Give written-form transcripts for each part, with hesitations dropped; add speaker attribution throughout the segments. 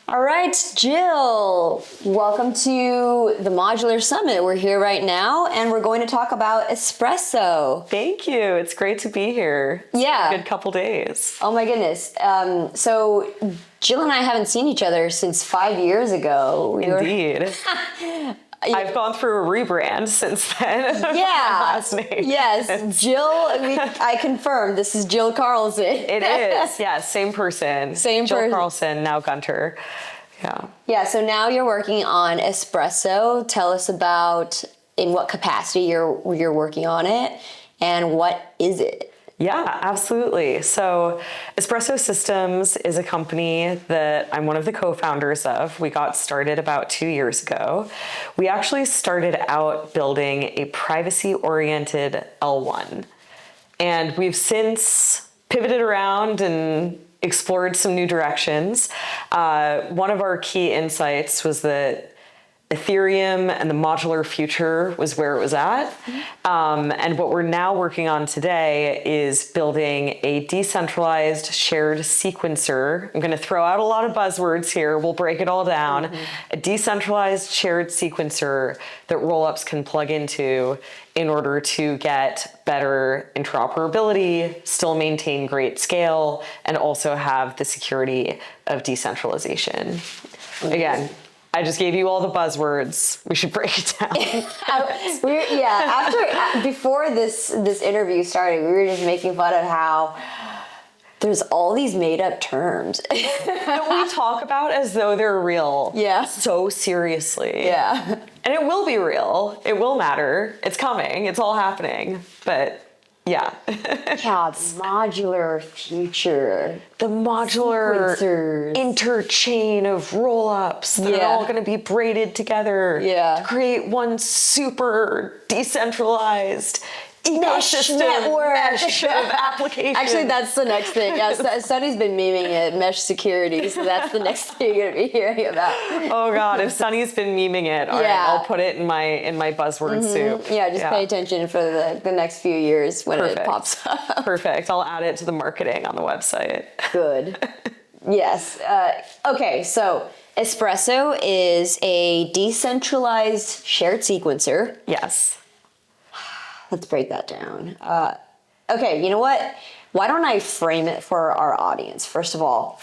Speaker 1: All right, Jill, welcome to the Modular Summit. We're here right now and we're going to talk about espresso.
Speaker 2: Thank you. It's great to be here. It's
Speaker 1: Yeah.
Speaker 2: been a good couple days.
Speaker 1: Oh my goodness. So Jill and I haven't seen each other since 5 years ago.
Speaker 2: Indeed. I've gone through a rebrand since then.
Speaker 1: Yeah.
Speaker 2: My last name.
Speaker 1: Yes. Jill, I confirm this is Jill Carlson.
Speaker 2: It is. Yeah. Same person. Jill Carlson, now Gunter. Yeah.
Speaker 1: Yeah. So now you're working on Espresso. Tell us about in what capacity you're working on it and what is it?
Speaker 2: Yeah, absolutely. So Espresso Systems is a company that I'm one of the co-founders of. We got started about 2 years ago. We actually started out building a privacy-oriented L1. And we've since pivoted around and explored some new directions. One of our key insights was that Ethereum and the modular future was where it was at. And what we're now working on today is building a decentralized shared sequencer. I'm going to throw out a lot of buzzwords here. We'll break it all down. A decentralized shared sequencer that rollups can plug into in order to get better interoperability, still maintain great scale, and also have the security of decentralization. Again, I just gave you all the buzzwords. We should break it down.
Speaker 1: Before this interview started, we were just making fun of how there's all these made up terms
Speaker 2: that we talk about as though they're real.
Speaker 1: Yeah.
Speaker 2: So seriously.
Speaker 1: Yeah.
Speaker 2: And it will be real. It will matter. It's coming. It's all happening. But yeah.
Speaker 1: Yeah, the modular future.
Speaker 2: The modular
Speaker 1: Sequencers.
Speaker 2: interchain of roll-ups that are all going to be braided together to create one super decentralized ecosystem mesh of applications.
Speaker 1: Actually, that's the next thing. Yeah, Sunny's been memeing it, mesh security, so that's the next thing you're going to be hearing about.
Speaker 2: Oh God, if Sunny's been memeing it, all right, I'll put it in my buzzword soup.
Speaker 1: Yeah, just pay attention for the next few years when it pops up.
Speaker 2: Perfect. I'll add it to the marketing on the website.
Speaker 1: Good. Yes. Okay, so Espresso is a decentralized shared sequencer.
Speaker 2: Yes.
Speaker 1: Let's break that down. Okay, you know what? Why don't I frame it for our audience? First of all,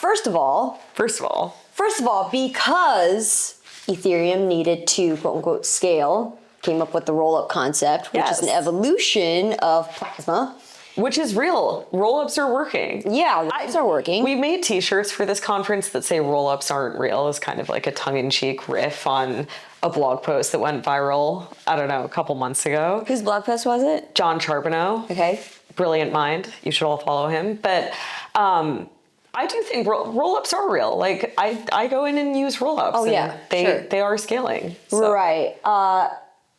Speaker 1: because Ethereum needed to quote unquote scale, came up with the roll-up concept, which is an evolution of Plasma.
Speaker 2: Which is real. Roll-ups are working.
Speaker 1: Yeah, roll-ups are working.
Speaker 2: We made t-shirts for this conference that say roll-ups aren't real as kind of like a tongue-in-cheek riff on a blog post that went viral, I don't know, a couple months ago.
Speaker 1: Whose blog post was it?
Speaker 2: John Charbonneau.
Speaker 1: Okay.
Speaker 2: Brilliant mind. You should all follow him. But I do think roll-ups are real. Like, I go in and use roll-ups.
Speaker 1: Oh, yeah,
Speaker 2: They are scaling. So.
Speaker 1: Right.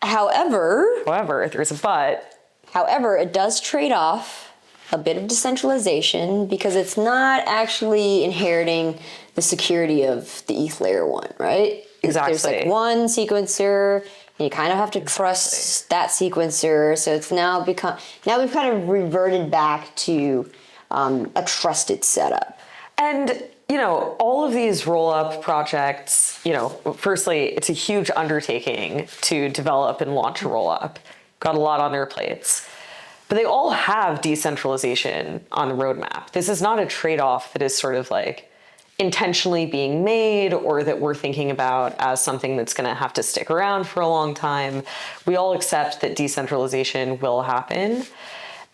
Speaker 1: However,
Speaker 2: there's a but.
Speaker 1: However, it does trade off a bit of decentralization because it's not actually inheriting the security of the ETH layer one, right?
Speaker 2: Exactly.
Speaker 1: There's like one sequencer, and you kind of have to trust that sequencer. So it's now we've kind of reverted back to a trusted setup.
Speaker 2: And all of these roll-up projects, firstly, it's a huge undertaking to develop and launch a roll-up. Got a lot on their plates. But they all have decentralization on the roadmap. This is not a trade-off that is sort of like intentionally being made or that we're thinking about as something that's going to have to stick around for a long time. We all accept that decentralization will happen.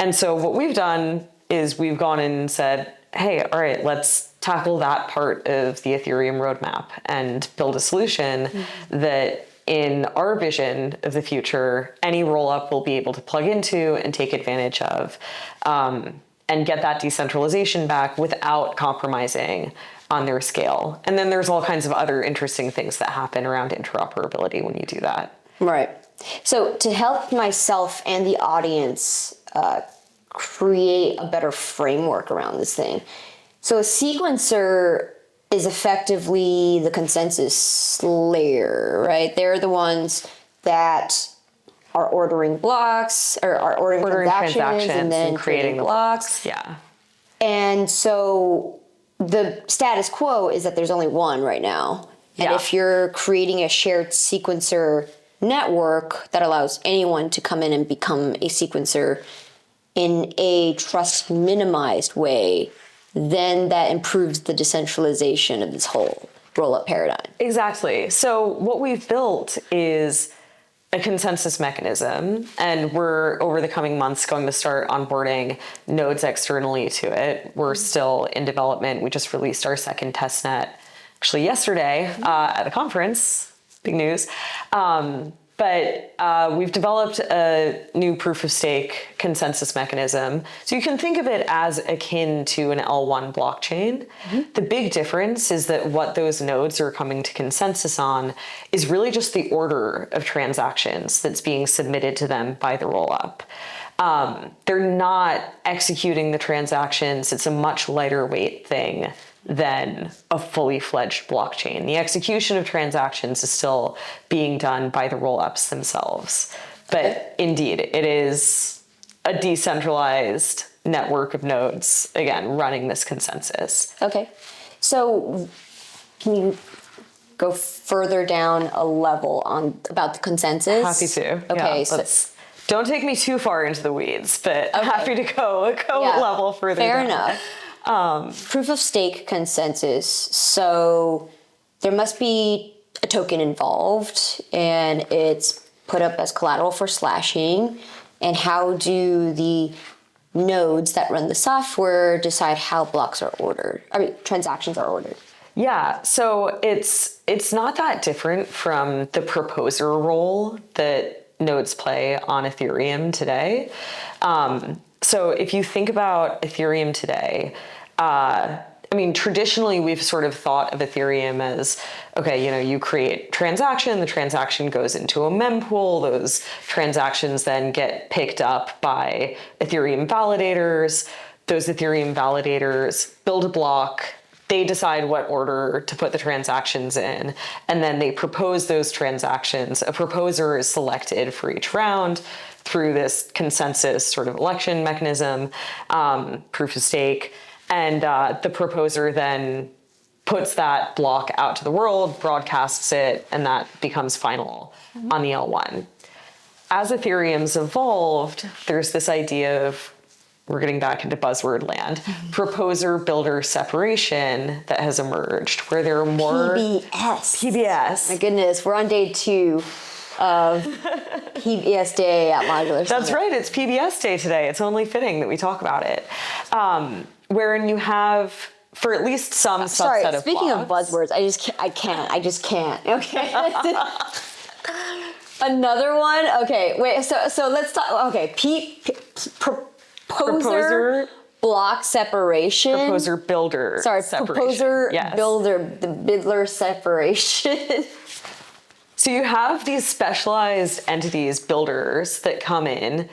Speaker 2: And so what we've done is we've gone in and said, hey, all right, let's tackle that part of the Ethereum roadmap and build a solution that in our vision of the future, any roll-up will be able to plug into and take advantage of and get that decentralization back without compromising on their scale. And then there's all kinds of other interesting things that happen around interoperability when you do that.
Speaker 1: Right. So to help myself and the audience create a better framework around this thing. So a sequencer is effectively the consensus layer, right? They're the ones that are ordering blocks or are ordering transactions and then creating blocks.
Speaker 2: Yeah.
Speaker 1: And so the status quo is that there's only one right now. And if you're creating a shared sequencer network that allows anyone to come in and become a sequencer in a trust minimized way, then that improves the decentralization of this whole roll-up paradigm.
Speaker 2: Exactly. So what we've built is a consensus mechanism, and we're over the coming months going to start onboarding nodes externally to it. We're still in development. We just released our second testnet actually yesterday at a conference. Big news. But we've developed a new proof of stake consensus mechanism. So you can think of it as akin to an L1 blockchain. The big difference is that what those nodes are coming to consensus on is really just the order of transactions that's being submitted to them by the rollup. They're not executing the transactions. It's a much lighter weight thing than a fully fledged blockchain. The execution of transactions is still being done by the rollups themselves. But indeed, it is a decentralized network of nodes, again, running this consensus.
Speaker 1: Okay. So can you go further down a level on about the consensus?
Speaker 2: Happy to.
Speaker 1: Okay.
Speaker 2: Yeah, don't take me too far into the weeds, but happy to go a level further
Speaker 1: Fair
Speaker 2: down.
Speaker 1: enough. Proof of stake consensus. So there must be a token involved, and it's put up as collateral for slashing. And how do the nodes that run the software decide how blocks are ordered? Transactions are ordered.
Speaker 2: Yeah, so it's not that different from the proposer role that nodes play on Ethereum today. So if you think about Ethereum today, traditionally we've sort of thought of Ethereum as, okay, you create transaction, the transaction goes into a mempool, those transactions then get picked up by Ethereum validators, those Ethereum validators build a block, they decide what order to put the transactions in, and then they propose those transactions. A proposer is selected for each round through this consensus sort of election mechanism, proof of stake, and the proposer then puts that block out to the world, broadcasts it, and that becomes final on the L1. As Ethereum's evolved, there's this idea of, we're getting back into buzzword land, proposer-builder separation that has emerged, where there are more... PBS.
Speaker 1: My goodness, we're on day 2 of PBS Day at Modular Summit.
Speaker 2: That's right, it's PBS Day today. It's only fitting that we talk about it. Wherein you have, for at least some subset of
Speaker 1: speaking
Speaker 2: blocks,
Speaker 1: of buzzwords, I just can't. Okay. Another one? Okay, wait, so let's talk, okay, proposer block separation.
Speaker 2: Proposer builder separation.
Speaker 1: Proposer builder, the builder separation.
Speaker 2: So you have these specialized entities, builders, that come in,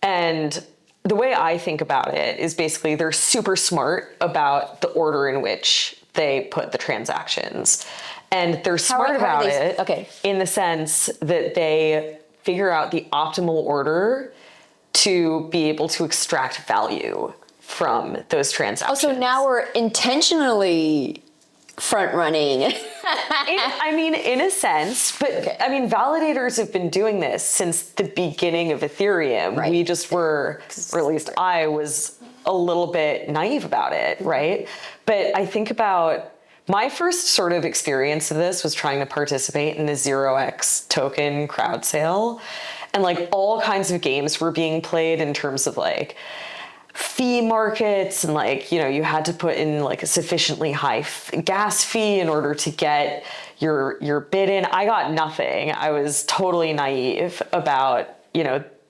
Speaker 2: and the way I think about it is basically they're super smart about the order in which they put the transactions. And they're smart about it in the sense that they figure out the optimal order to be able to extract value from those transactions.
Speaker 1: Oh, so now we're intentionally front running.
Speaker 2: In a sense, but validators have been doing this since the beginning of Ethereum. Right. We just were, or at least I was a little bit naive about it, right? But I think about my first sort of experience of this was trying to participate in the 0x token crowd sale. And all kinds of games were being played in terms of fee markets, and you had to put in a sufficiently high gas fee in order to get your bid in. I got nothing. I was totally naive about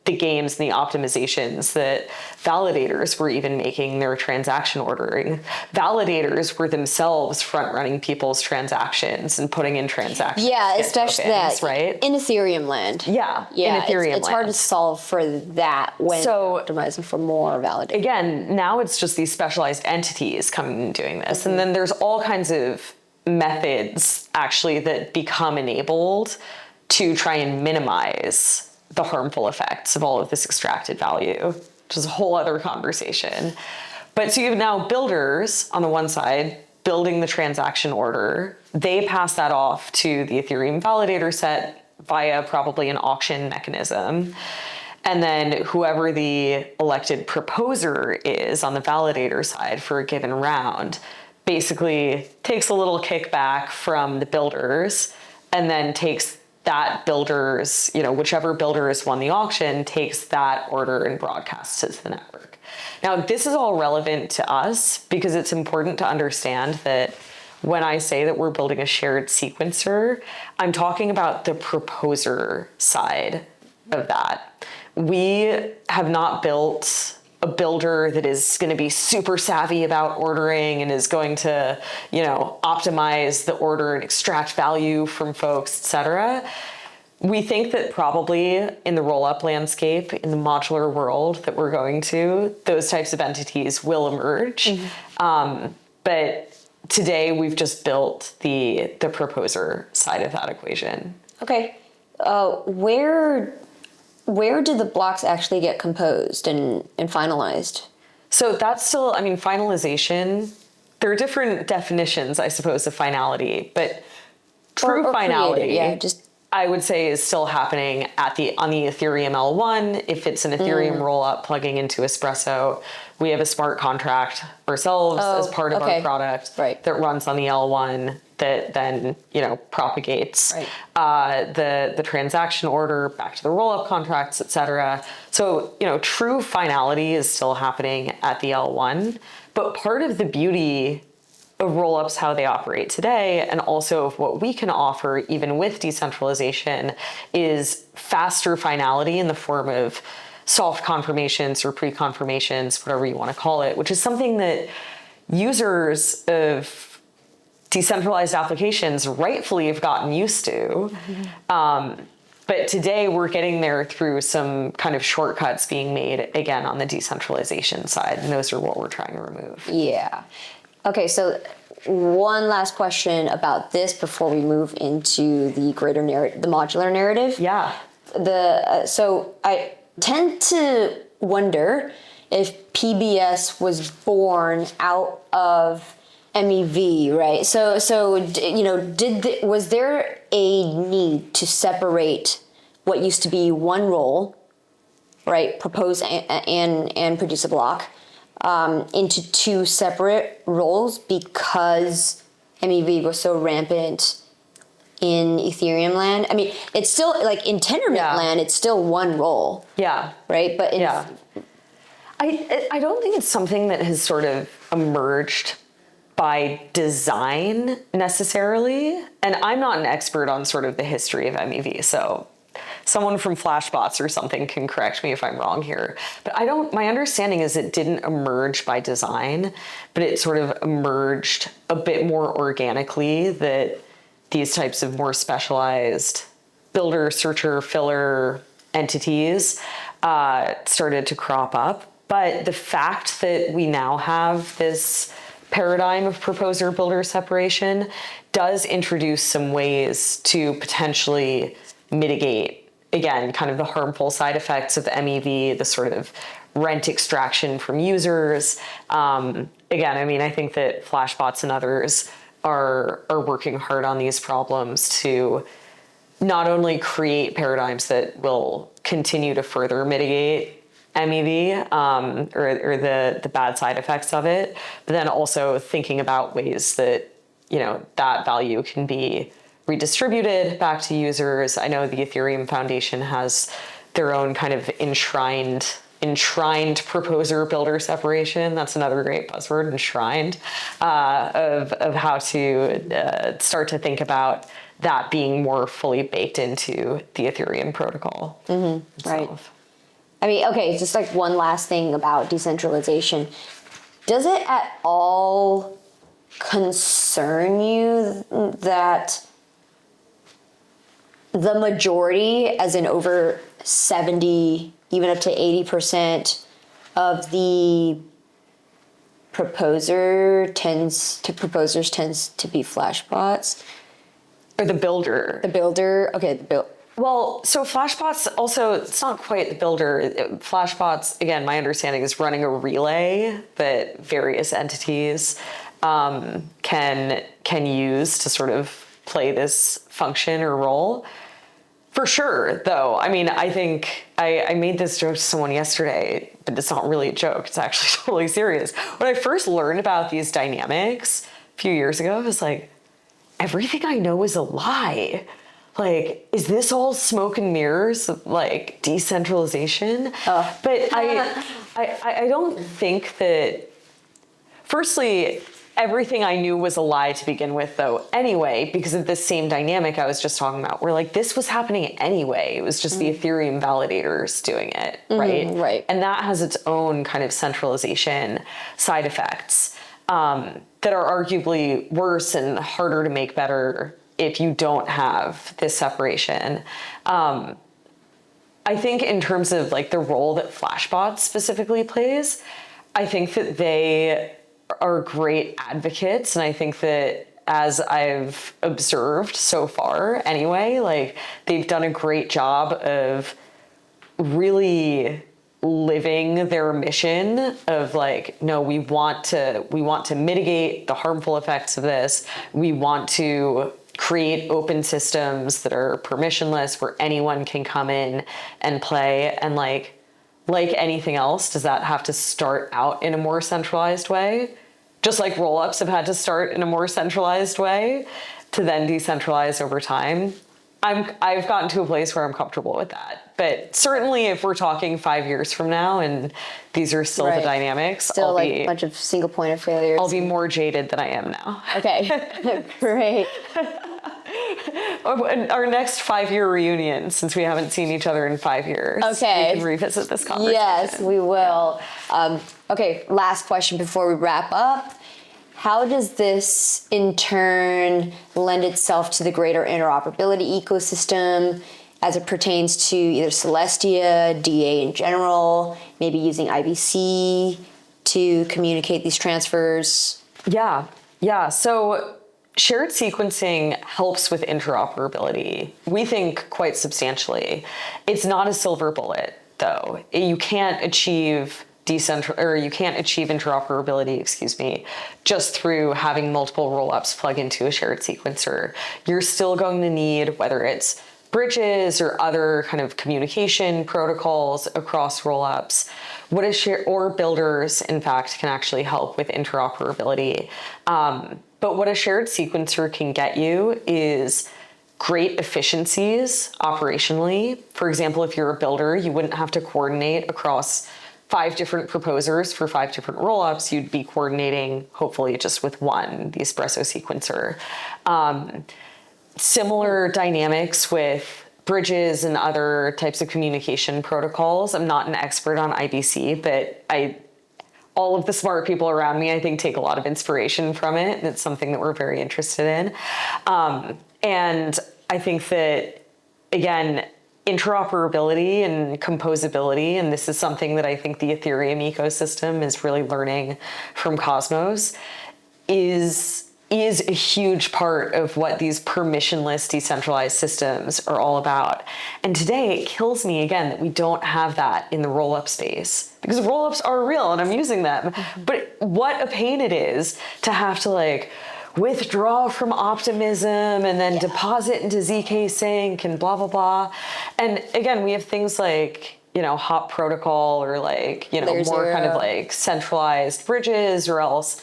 Speaker 2: the games and the optimizations that validators were even making their transaction ordering. Validators were themselves front running people's transactions and putting in transactions.
Speaker 1: Yeah, especially
Speaker 2: tokens,
Speaker 1: that
Speaker 2: right?
Speaker 1: In Ethereum land.
Speaker 2: Yeah, in Ethereum land.
Speaker 1: It's hard to solve for that when optimizing for more validators.
Speaker 2: Again, now it's just these specialized entities coming and doing this. And then there's all kinds of methods actually that become enabled to try and minimize the harmful effects of all of this extracted value, which is a whole other conversation. But so you have now builders on the one side building the transaction order. They pass that off to the Ethereum validator set via probably an auction mechanism. And then whoever the elected proposer is on the validator side for a given round basically takes a little kickback from the builders and then takes that builder's, whichever builder has won the auction, takes that order and broadcasts it to the network. Now, this is all relevant to us because it's important to understand that when I say that we're building a shared sequencer, I'm talking about the proposer side of that. We have not built a builder that is going to be super savvy about ordering and is going to, optimize the order and extract value from folks, et cetera. We think that probably in the roll-up landscape, in the modular world that we're going to, those types of entities will emerge. But today we've just built the proposer side of that equation.
Speaker 1: Okay. Where do the blocks actually get composed and finalized?
Speaker 2: So that's still, finalization, there are different definitions, I suppose, of finality, but true finality, I would say, is still happening on the Ethereum L1. If it's an Ethereum rollup plugging into Espresso, we have a smart contract ourselves as part of our product that runs on the L1 that then propagates the transaction order back to the rollup contracts, et cetera. So true finality is still happening at the L1, but part of the beauty of rollups, how they operate today, and also of what we can offer even with decentralization, is faster finality in the form of soft confirmations or pre-confirmations, whatever you want to call it, which is something that users of decentralized applications rightfully have gotten used to. But today we're getting there through some kind of shortcuts being made, again, on the decentralization side, and those are what we're trying to remove.
Speaker 1: Yeah. Okay, so one last question about this before we move into the greater narrative, the modular narrative.
Speaker 2: Yeah.
Speaker 1: So I tend to wonder if PBS was born out of MEV, right? So was there a need to separate what used to be one role, right, propose and produce a block, into two separate roles because MEV was so rampant in Ethereum land? I mean, it's still, like, in Tendermint land, it's still one role.
Speaker 2: Yeah.
Speaker 1: Right? But
Speaker 2: I don't think it's something that has sort of emerged by design necessarily. And I'm not an expert on sort of the history of MEV, so someone from Flashbots or something can correct me if I'm wrong here. But my understanding is it didn't emerge by design, but it sort of emerged a bit more organically, that these types of more specialized builder, searcher, filler entities started to crop up. But the fact that we now have this paradigm of proposer builder separation does introduce some ways to potentially mitigate, again, kind of the harmful side effects of MEV, the sort of rent extraction from users. Again, I think that Flashbots and others are working hard on these problems to not only create paradigms that will continue to further mitigate MEV or the bad side effects of it, but then also thinking about ways that that value can be redistributed back to users. I know the Ethereum Foundation has their own kind of enshrined proposer builder separation. That's another great buzzword, enshrined, of how to start to think about that being more fully baked into the Ethereum protocol.
Speaker 1: Right. Okay, just like one last thing about decentralization. Does it at all concern you that the majority, as in over 70, even up to 80% of the proposers tends to be Flashbots?
Speaker 2: Or the builder.
Speaker 1: The builder, okay,
Speaker 2: Well, so Flashbots also, it's not quite the builder. Flashbots, again, my understanding is running a relay that various entities can use to sort of play this function or role. For sure, though. I mean, I think I made this joke to someone yesterday, but it's not really a joke. It's actually totally serious. When I first learned about these dynamics a few years ago, I was like, everything I know is a lie. Like, is this all smoke and mirrors, like decentralization? But I don't think that, firstly, everything I knew was a lie to begin with, though, anyway, because of this same dynamic I was just talking about, where like this was happening anyway. It was just the Ethereum validators doing it, right?
Speaker 1: Right.
Speaker 2: And that has its own kind of centralization side effects that are arguably worse and harder to make better if you don't have this separation. I think in terms of like the role that Flashbots specifically plays, I think that they are great advocates. And I think that, as I've observed so far anyway, like they've done a great job of really living their mission of like, no, we want to mitigate the harmful effects of this. We want to create open systems that are permissionless where anyone can come in and play. And like anything else, does that have to start out in a more centralized way? Just like rollups have had to start in a more centralized way to then decentralize over time. I've gotten to a place where I'm comfortable with that. But certainly if we're talking 5 years from now and these are still the dynamics,
Speaker 1: still like a bunch of single point of failures.
Speaker 2: I'll be more jaded than I am now.
Speaker 1: Okay, great.
Speaker 2: Our next 5-year reunion, since we haven't seen each other in 5 years.
Speaker 1: Okay.
Speaker 2: We can revisit this conversation.
Speaker 1: Yes, we will. Okay, last question before we wrap up. How does this, in turn, lend itself to the greater interoperability ecosystem as it pertains to either Celestia, DA in general, maybe using IBC to communicate these transfers?
Speaker 2: Yeah. So shared sequencing helps with interoperability, we think, quite substantially. It's not a silver bullet, though. You can't achieve interoperability, just through having multiple rollups plug into a shared sequencer. You're still going to need, whether it's bridges or other kind of communication protocols across rollups, or builders, in fact, can actually help with interoperability. But what a shared sequencer can get you is great efficiencies operationally. For example, if you're a builder, you wouldn't have to coordinate across 5 different proposers for 5 different rollups. You'd be coordinating, hopefully, just with one, the Espresso sequencer. Similar dynamics with bridges and other types of communication protocols. I'm not an expert on IBC, but all of the smart people around me, I think, take a lot of inspiration from it. And it's something that we're very interested in. And I think that, again, interoperability and composability, and this is something that I think the Ethereum ecosystem is really learning from Cosmos, is a huge part of what these permissionless decentralized systems are all about. And today it kills me, again, that we don't have that in the rollup space, because rollups are real and I'm using them. But what a pain it is to have to like withdraw from Optimism and then deposit into ZK Sync and blah, blah, blah. And again, we have things like, Hop Protocol or like, more kind of like centralized bridges, or else,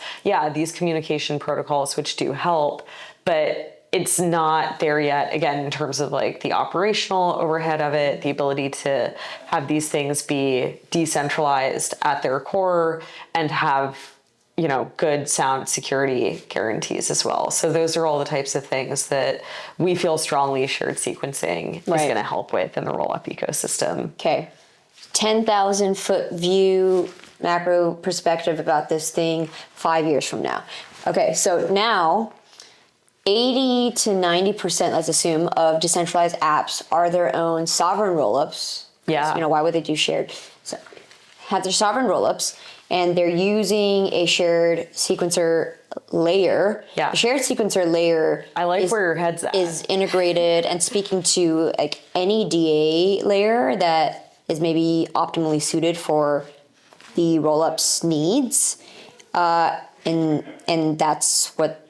Speaker 2: these communication protocols, which do help, but it's not there yet, again, in terms of like the operational overhead of it, the ability to have these things be decentralized at their core and have good sound security guarantees as well. So those are all the types of things that we feel strongly shared sequencing is going to help with in the rollup ecosystem.
Speaker 1: Okay. 10,000 foot view, macro perspective about this thing 5 years from now. Okay, so now 80 to 90%, let's assume, of decentralized apps are their own sovereign rollups.
Speaker 2: Yeah.
Speaker 1: Why would they do shared? So have their sovereign rollups, and they're using a shared sequencer layer.
Speaker 2: Yeah.
Speaker 1: The shared sequencer layer
Speaker 2: I like where your head's at.
Speaker 1: Is integrated and speaking to like any DA layer that is maybe optimally suited for the rollups needs. And that's what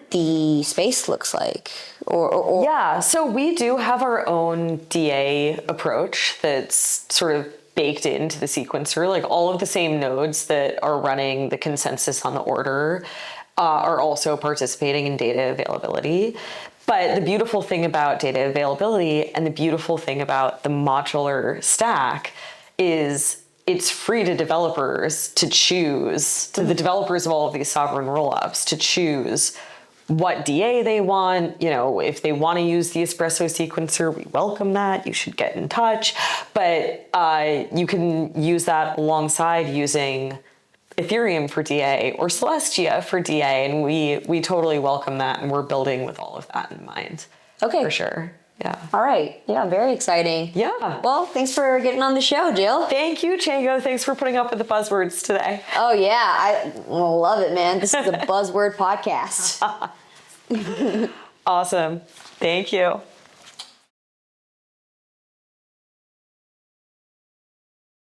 Speaker 1: the space looks like.
Speaker 2: Yeah, so we do have our own DA approach that's sort of baked into the sequencer. Like all of the same nodes that are running the consensus on the order are also participating in data availability. But the beautiful thing about data availability and the beautiful thing about the modular stack is it's free to developers to choose, to the developers of all of these sovereign rollups to choose what DA they want. You know, if they want to use the Espresso sequencer, we welcome that. You should get in touch. But you can use that alongside using Ethereum for DA or Celestia for DA, and we totally welcome that, and we're building with all of that in mind.
Speaker 1: Okay.
Speaker 2: For sure. Yeah.
Speaker 1: All right. Yeah, very exciting.
Speaker 2: Yeah.
Speaker 1: Well, thanks for getting on the show, Jill.
Speaker 2: Thank you, Chango. Thanks for putting up with the buzzwords today.
Speaker 1: Oh, yeah. I love it, man. This is a buzzword podcast.
Speaker 2: Awesome. Thank you.